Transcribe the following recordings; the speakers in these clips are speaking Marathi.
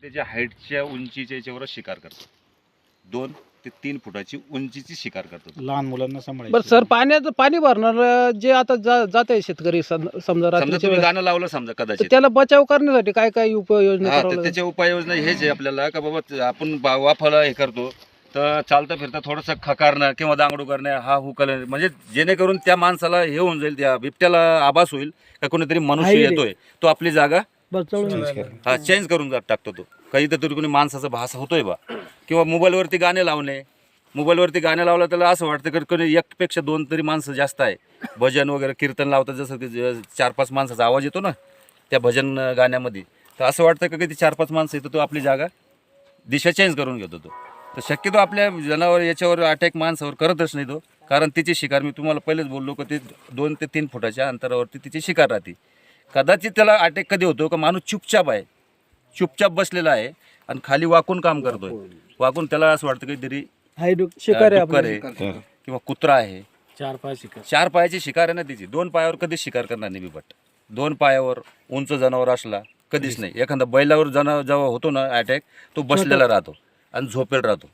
त्याच्या हाईटच्या उंचीच्या याच्यावर शिकार करतात. 2 ते 3 फुटाची उंचीची शिकार करतात. लहान मुलांना सांभाळायचं. बरं सर, पाणी भरणार जे आता जात आहे शेतकरी समजा समजा रात्रीच्या तुम्ही वेळेस, गाणं लावलं समजा तर कदाचित, त्याला बचाव करण्यासाठी काय काय उपाययोजना हा, करावं तर लागेल? त्याच्या उपाययोजना हेच आहे आपल्याला का बाबा आपण वाफाला हे करतो तर चालता फिरता थोडंसं खकारणं किंवा दांगडू करणं, हा हुकलं, म्हणजे जेणेकरून त्या माणसाला हे होऊन जाईल, त्या बिबट्याला आभास होईल का कोणीतरी मनुष्य येतोय, तो आपली जागा हा चेंज करून टाकतो. तो काहीतरी कोणी माणसाचा भास होतोय बा. किंवा मोबाईलवरती गाणे लावणे, मोबाईलवरती गाणे लावलं त्याला असं वाटतं की कोणी एकपेक्षा 2 तरी माणसं जास्त आहे. भजन वगैरे कीर्तन लावतात, जसं की 4-5 माणसाचा आवाज येतो ना त्या भजन गाण्यामध्ये, तर असं वाटतं की किती 4-5 माणसं येतो, तो आपली जागा दिशा चेंज करून घेतो. तो तर शक्यतो आपल्या जनावर याच्यावर अटॅक माणसावर करतच नाही तो, कारण तिची शिकार मी तुम्हाला पहिलेच बोललो की ते 2 ते 3 फुटाच्या अंतरावरती तिची शिकार राहते. कदाचित त्याला अटॅक कधी होतो का माणूस चुपचाप आहे, चुपचाप बसलेला आहे आणि खाली वाकून काम करतोय, वाकून त्याला असं वाटतं काहीतरी शिकार डुक्कर आहे किंवा कुत्रा आहे. 4 पायाची शिकार आहे ना तिची. 2 पायावर कधीच शिकार करणार नाही बिबट. 2 पायावर उंच जनावर असला कधीच नाही. एखादा बैलावर जनावर जेव्हा होतो ना अटॅक, तो बसलेला राहतो आणि झोपेल राहतो.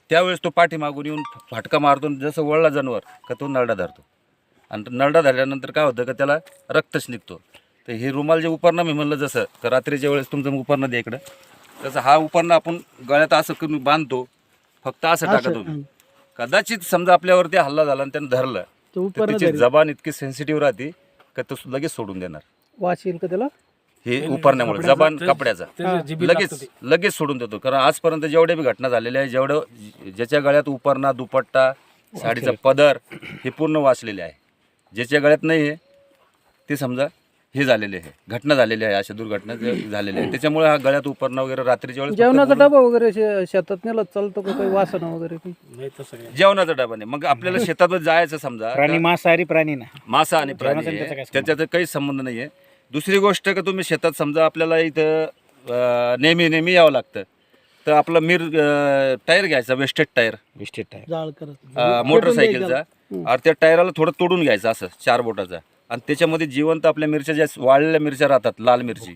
त्यावेळेस तो पाठीमागून येऊन फाटका मारतो, जसं वळला जनावर का तो नरडा धरतो, आणि नरडा धरल्यानंतर काय होतं का त्याला रक्तच निघतो. तर हे रुमाल जे उपरणं मी म्हणलं, जसं का रात्रीच्या वेळेस तुमचं उपरणं द्या इकडं, तसं हा उपरणं आपण गळ्यात असं करून बांधतो, फक्त असं टाका तुम्ही. कदाचित समजा आपल्यावरती हल्ला झाला आणि त्यानं धरलं तर तिची जबान इतकी सेन्सिटिव्ह राहते का तो लगेच सोडून देणार. वाचेल का त्याला हे उपरण्यामुळे जबान कपड्याचा लगेच सोडून देतो. कारण आजपर्यंत जेवढ्या बी घटना झालेल्या आहे, ज्याच्या गळ्यात उपरणा, दुपट्टा, साडीचा पदर हे पूर्ण वाचलेले आहे. ज्याच्या गळ्यात नाही आहे ते समजा हे झालेले आहे, घटना झालेली आहे, अशा दुर्घटना झालेल्या आहे. त्याच्यामुळे हा गळ्यात उपरणं वगैरे रात्रीच्या वेळेस जेवणाचा डबा वगैरे शेतात नेला चालतो का, काही वासना वगैरे जेवणाचा डबा नाही. मग आपल्याला शेतात जायचं समजा, प्राणी मांसाहारी प्राणी ना, मासा आणि प्राणी आहे, त्याच्यात काही संबंध नाही आहे. दुसरी गोष्ट का तुम्ही शेतात समजा आपल्याला इथं नेहमी यावं लागतं, तर आपला टायर घ्यायचा, वेस्टेड टायर मोटरसायकलचा, आणि त्या टायराला थोडं तोडून घ्यायचं असं 4 बोटाचा, आणि त्याच्यामध्ये जिवंत आपल्या मिरच्या ज्या वाळलेल्या मिरच्या राहतात, लाल मिरची,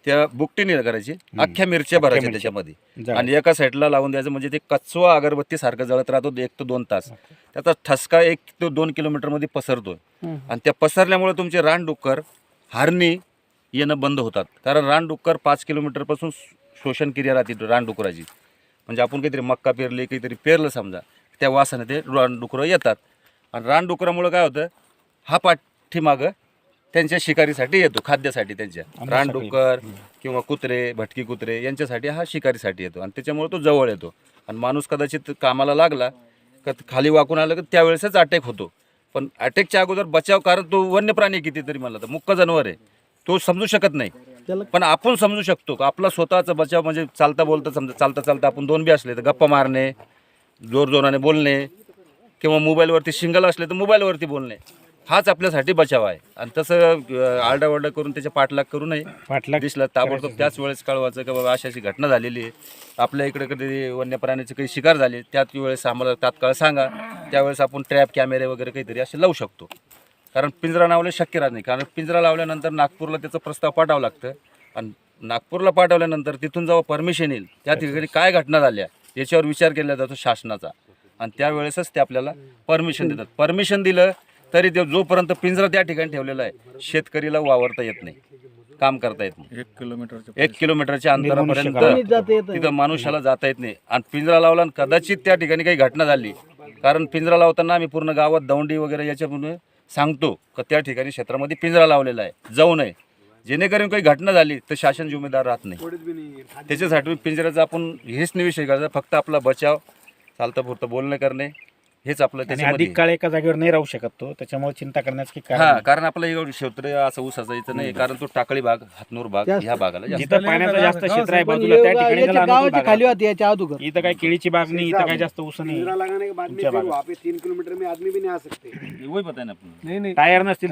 त्या बुकटीने करायची, अख्ख्या मिरच्या भरायच्या त्याच्यामध्ये आणि एका साईडला लावून द्यायचं. म्हणजे ते कचवा अगरबत्ती सारखं जळत राहतो 1 ते 2 तास. त्याचा ठसका 1 ते 2 किलोमीटरमध्ये पसरतो, आणि त्या पसरल्यामुळे तुमचे रानडुक्कर, हरणी येणं बंद होतात. कारण रानडुक्कर 5 किलोमीटरपासून शोषण क्रिया राहते रानडुकराची. म्हणजे आपण काहीतरी मक्का पेरले, काहीतरी पेरलं समजा, त्या वासाने ते रानडुकरं येतात, आणि रानडुकरामुळे काय होतं, हा पाठीमागं त्यांच्या शिकारीसाठी येतो, खाद्यासाठी. त्यांच्या रानडुक्कर किंवा कुत्रे, भटकी कुत्रे यांच्यासाठी हा शिकारीसाठी येतो, आणि त्याच्यामुळे तो जवळ येतो. आणि माणूस कदाचित कामाला लागला का खाली वाकून आलं की त्यावेळेसच अटॅक होतो. पण अटॅकच्या अगोदर बचाव, कारण तो वन्य प्राणी कितीतरी म्हणला तर मुक्क जनावर आहे, तो समजू शकत नाही. पण आपण समजू शकतो का आपला स्वतःचा बचाव. म्हणजे चालता बोलता समजा, चालता आपण 2 बी असले तर गप्पा मारणे, जोरजोराने बोलणे, किंवा मोबाईलवरती सिंगल असले तर मोबाईलवरती बोलणे, हाच आपल्यासाठी बचाव आहे. आणि तसं आरडाओरडा करून त्याच्या पाठलाग करू नये. दिसलं ताबडतोब त्याच वेळेस कळवायचं की बाबा अशी घटना झालेली आहे, आपल्या इकडे कधी वन्य प्राण्याची काही शिकार झाली, त्याच वेळेस आम्हाला तात्काळ सांगा. त्यावेळेस आपण ट्रॅप कॅमेरे वगैरे काहीतरी असे लावू शकतो. कारण पिंजरा लावले शक्य राहत नाही, कारण पिंजरा लावल्यानंतर नागपूरला त्याचा प्रस्ताव पाठवावं लागतं, आणि नागपूरला पाठवल्यानंतर तिथून जेव्हा परमिशन येईल त्या ठिकाणी काय घटना झाल्या याच्यावर विचार केला जातो शासनाचा, आणि त्यावेळेसच ते आपल्याला परमिशन देतात. परमिशन दिलं तरी ते जोपर्यंत पिंजरा त्या ठिकाणी ठेवलेला आहे, शेतकरीला वावरता येत नाही, काम करता येत नाही. 1 किलोमीटरच्या अंतरापर्यंत तिथं मनुष्याला जाता येत नाही. आणि पिंजरा लावला आणि कदाचित त्या ठिकाणी काही घटना झाली, कारण पिंजरा लावताना आम्ही पूर्ण गावात दौंडी वगैरे याच्यामुळे सांगतो का त्या ठिकाणी क्षेत्रामध्ये पिंजरा लावलेला आहे, जाऊ नये. जेणेकरून काही घटना झाली तर शासन जिम्मेदार राहत नाही. त्याच्यासाठी पिंजऱ्याचा आपण हेच नाही विषय करायचा, फक्त आपला बचाव, चालतं पुरतं बोलणं करणे, हेच आपलं. अधिक काळ एका जागेवर नाही राहू शकत तो, त्याच्यामुळे चिंता करण्याचं की काय. कारण आपलं एवढं क्षेत्र असं ऊसाचं इथं नाही, कारण तो टाकळी भाग, हातनूर भाग ह्या भागाला जिथं पाण्याचं जास्त क्षेत्र आहे बाजूला, त्या ठिकाणी खाली होती याच्या अगोदर. इथं काही केळीची बाग नाही, इथं काही जास्त ऊस नाही. 3 किलोमीटर में आदमी भी नहीं आ सकते. वही पता है ना आपण. टायर नसतील